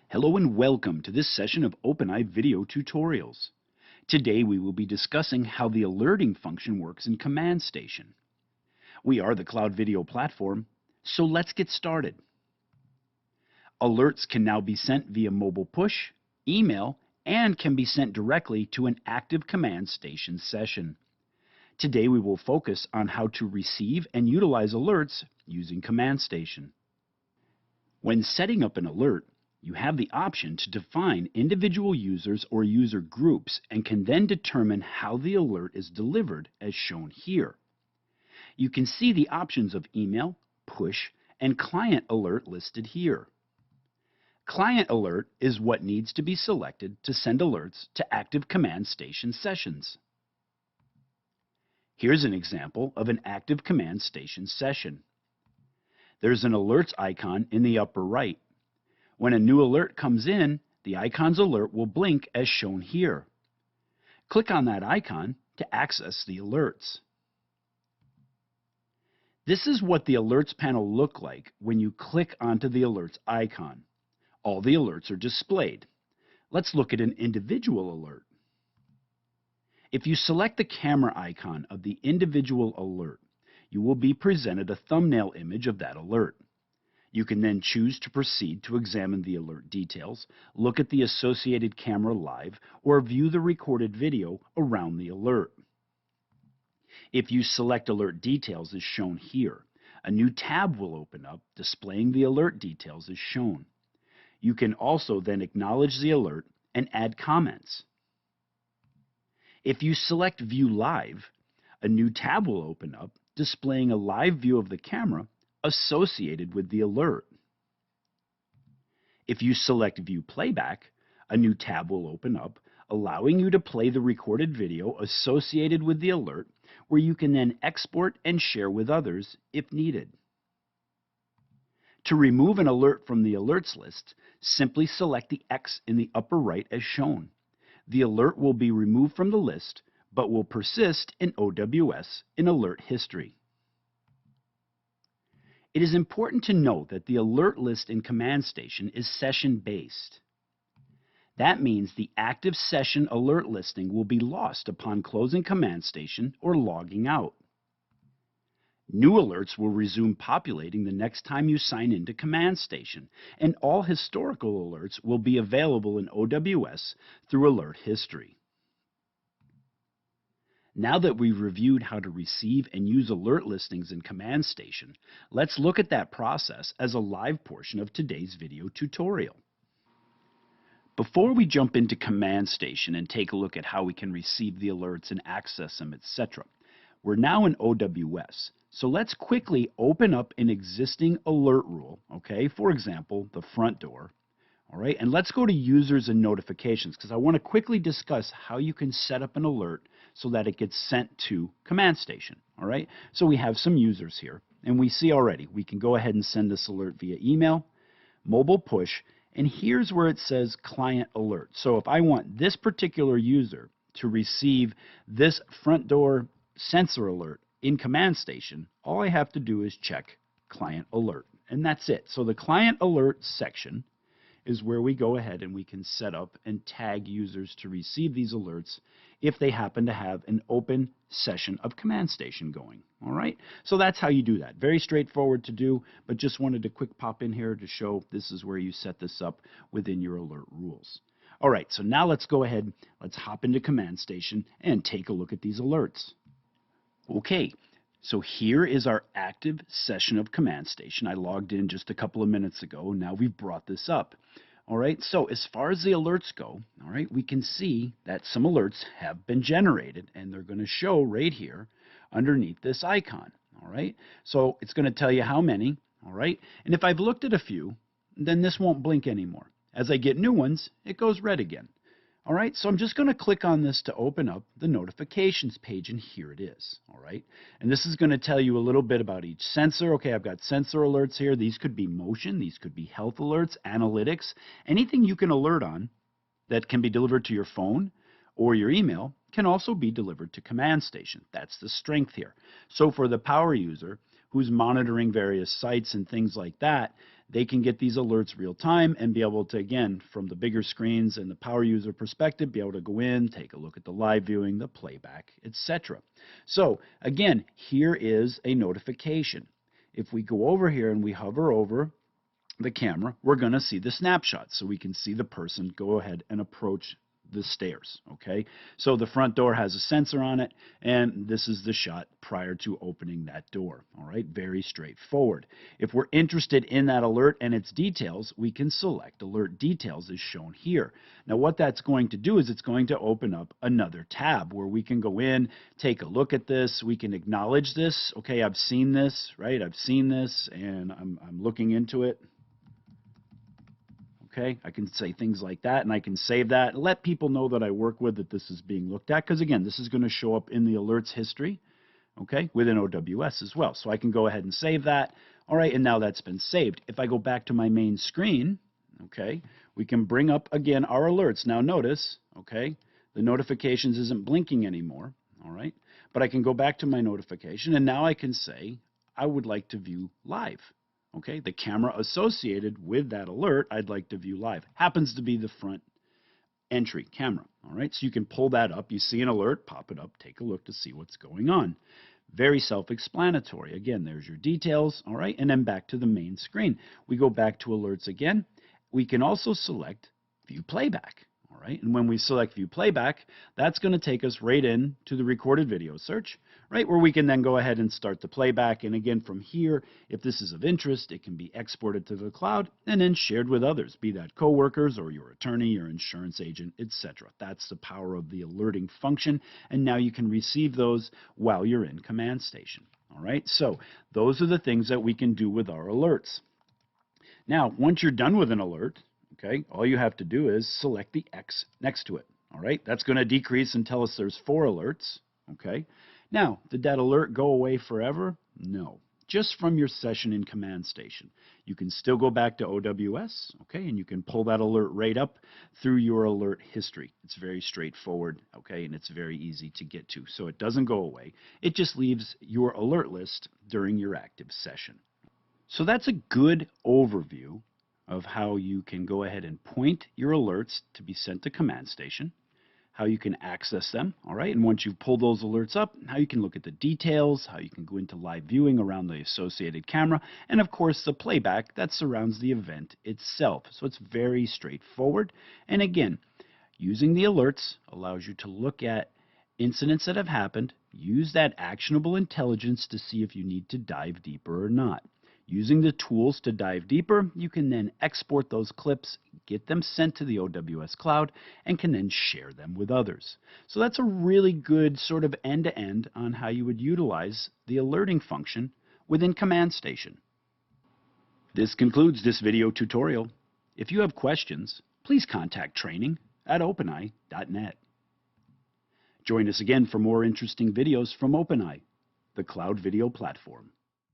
Hello and welcome to this session of OpenEye video tutorials. Today we will be discussing how the alerting function works in Command Station. We are the cloud video platform, so let's get started. Alerts can now be sent via mobile push, email, and can be sent directly to an active Command Station session. Today we will focus on how to receive and utilize alerts using Command Station. When setting up an alert, you have the option to define individual users or user groups and can then determine how the alert is delivered as shown here. You can see the options of email, push, and client alert listed here. Client alert is what needs to be selected to send alerts to active Command Station sessions. Here's an example of an active Command Station session. There's an alerts icon in the upper right. When a new alert comes in, the icon's alert will blink as shown here. Click on that icon to access the alerts. This is what the alerts panel looks like when you click onto the alerts icon. All the alerts are displayed. Let's look at an individual alert. If you select the camera icon of the individual alert, you will be presented a thumbnail image of that alert. You can then choose to proceed to examine the alert details, look at the associated camera live, or view the recorded video around the alert. If you select alert details as shown here, a new tab will open up displaying the alert details as shown. You can also then acknowledge the alert and add comments. If you select View Live, a new tab will open up displaying a live view of the camera associated with the alert. If you select View Playback, a new tab will open up, allowing you to play the recorded video associated with the alert, where you can then export and share with others if needed. To remove an alert from the alerts list, simply select the X in the upper right as shown. The alert will be removed from the list, but will persist in OWS in Alert History. It is important to note that the alert list in Command Station is session-based. That means the active session alert listing will be lost upon closing Command Station or logging out. New alerts will resume populating the next time you sign into Command Station, and all historical alerts will be available in OWS through Alert History. Now that we've reviewed how to receive and use alert listings in Command Station, let's look at that process as a live portion of today's video tutorial. Before we jump into Command Station and take a look at how we can receive the alerts and access them, etc., we're now in OWS. So let's quickly open up an existing alert rule, okay? For example, the front door. All right, and let's go to Users and Notifications because I want to quickly discuss how you can set up an alert so that it gets sent to Command Station. All right, so we have some users here, and we see already we can go ahead and send this alert via email, mobile push, and here's where it says Client Alert. So if I want this particular user to receive this front door sensor alert in Command Station, all I have to do is check Client Alert, and that's it. So the Client Alert section is where we go ahead and we can set up and tag users to receive these alerts if they happen to have an open session of Command Station going. All right, so that's how you do that. Very straightforward to do, but just wanted to quick pop in here to show this is where you set this up within your alert rules. All right, so now let's go ahead, let's hop into Command Station and take a look at these alerts. Okay, so here is our active session of Command Station. I logged in just a couple of minutes ago, and now we've brought this up. All right, so as far as the alerts go, all right, we can see that some alerts have been generated, and they're going to show right here underneath this icon. All right, so it's going to tell you how many. All right, and if I've looked at a few, then this won't blink anymore. As I get new ones, it goes red again. All right, so I'm just going to click on this to open up the notifications page, and here it is. All right, and this is going to tell you a little bit about each sensor. Okay, I've got sensor alerts here. These could be motion, these could be health alerts, analytics, anything you can alert on that can be delivered to your phone or your email can also be delivered to Command Station. That's the strength here. So for the power user who's monitoring various sites and things like that, they can get these alerts real time and be able to, again, from the bigger screens and the power user perspective, be able to go in, take a look at the live viewing, the playback, etc. So again, here is a notification. If we go over here and we hover over the camera, we're going to see the snapshot. So we can see the person go ahead and approach the stairs, okay? So the front door has a sensor on it, and this is the shot prior to opening that door, all right? Very straightforward. If we're interested in that alert and its details, we can select Alert Details as shown here. Now what that's going to do is it's going to open up another tab where we can go in, take a look at this, we can acknowledge this, okay, I've seen this, right? I've seen this, and I'm looking into it. Okay, I can say things like that, and I can save that and let people know that I work with that this is being looked at, because again, this is going to show up in the alerts history, okay, within OWS as well. So I can go ahead and save that. All right, and now that's been saved. If I go back to my main screen, okay, we can bring up again our alerts. Now notice, okay, the notifications isn't blinking anymore, all right, but I can go back to my notification, and now I can say I would like to view live. Okay, the camera associated with that alert, I'd like to view live. Happens to be the front entry camera. All right, so you can pull that up. You see an alert, pop it up, take a look to see what's going on. Very self-explanatory. Again, there's your details. All right, and then back to the main screen. We go back to alerts again. We can also select view playback. All right, and when we select view playback, that's going to take us right in to the recorded video search, right, where we can then go ahead and start the playback. And again, from here, if this is of interest, it can be exported to the cloud and then shared with others, be that coworkers or your attorney, your insurance agent, etc. That's the power of the alerting function, and now you can receive those while you're in Command Station. All right, so those are the things that we can do with our alerts. Now, once you're done with an alert, okay, all you have to do is select the X next to it. All right, that's going to decrease and tell us there's 4 alerts. Okay, now, did that alert go away forever? No, just from your session in Command Station. You can still go back to OWS, okay, and you can pull that alert right up through your alert history. It's very straightforward, okay, and it's very easy to get to. So it doesn't go away. It just leaves your alert list during your active session. So that's a good overview of how you can go ahead and point your alerts to be sent to Command Station, how you can access them, all right? And once you've pulled those alerts up, how you can look at the details, how you can go into live viewing around the associated camera, and of course the playback that surrounds the event itself. So it's very straightforward. And again, using the alerts allows you to look at incidents that have happened, use that actionable intelligence to see if you need to dive deeper or not. Using the tools to dive deeper, you can then export those clips, get them sent to the OWS cloud, and can then share them with others. So that's a really good sort of end-to-end on how you would utilize the alerting function within Command Station. This concludes this video tutorial. If you have questions, please contact training@openeye.net. Join us again for more interesting videos from OpenEye, the cloud video platform.